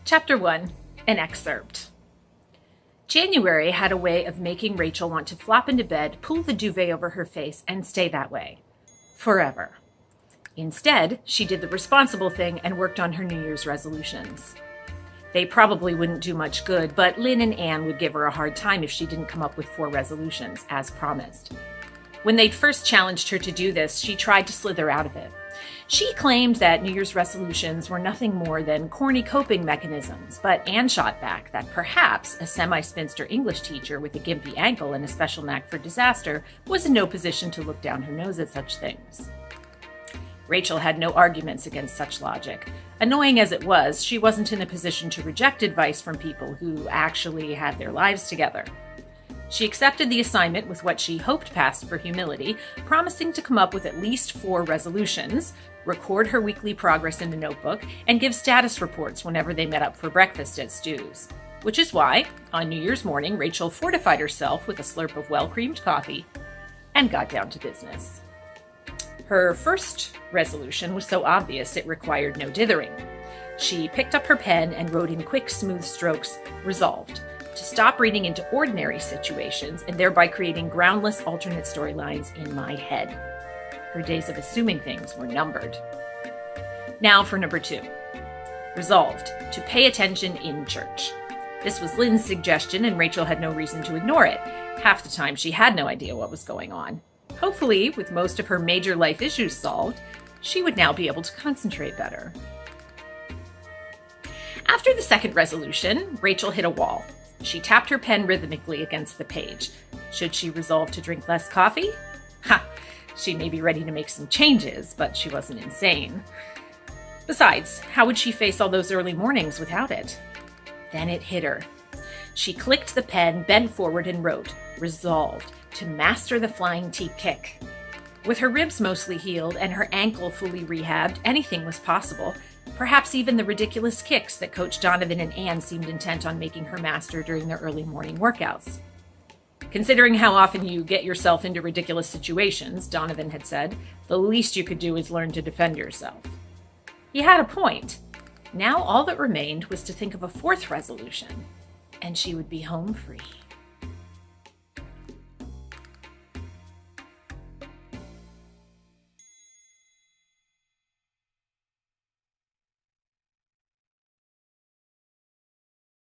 Chapter 1, an excerpt. January had a way of making Rachel want to flop into bed, pull the duvet over her face, and stay that way. Forever. Instead, she did the responsible thing and worked on her New Year's resolutions. They probably wouldn't do much good, but Lynn and Anne would give her a hard time if she didn't come up with 4 resolutions, as promised. When they'd first challenged her to do this, she tried to slither out of it. She claimed that New Year's resolutions were nothing more than corny coping mechanisms, but Anne shot back that perhaps a semi-spinster English teacher with a gimpy ankle and a special knack for disaster was in no position to look down her nose at such things. Rachel had no arguments against such logic. Annoying as it was, she wasn't in a position to reject advice from people who actually had their lives together. She accepted the assignment with what she hoped passed for humility, promising to come up with at least 4 resolutions, record her weekly progress in a notebook, and give status reports whenever they met up for breakfast at Stu's. Which is why, on New Year's morning, Rachel fortified herself with a slurp of well-creamed coffee and got down to business. Her first resolution was so obvious it required no dithering. She picked up her pen and wrote in quick, smooth strokes, "Resolved," to stop reading into ordinary situations and thereby creating groundless alternate storylines in my head. Her days of assuming things were numbered. Now for number 2. Resolved, to pay attention in church. This was Lynn's suggestion and Rachel had no reason to ignore it. Half the time she had no idea what was going on. Hopefully, with most of her major life issues solved, she would now be able to concentrate better. After the second resolution, Rachel hit a wall. She tapped her pen rhythmically against the page. Should she resolve to drink less coffee? She may be ready to make some changes, but she wasn't insane. Besides, how would she face all those early mornings without it? Then it hit her. She clicked the pen, bent forward, and wrote, "Resolved to master the flying teep kick." With her ribs mostly healed and her ankle fully rehabbed, anything was possible. Perhaps even the ridiculous kicks that Coach Donovan and Anne seemed intent on making her master during their early morning workouts. Considering how often you get yourself into ridiculous situations, Donovan had said, the least you could do is learn to defend yourself. He had a point. Now all that remained was to think of a 4th resolution, and she would be home free.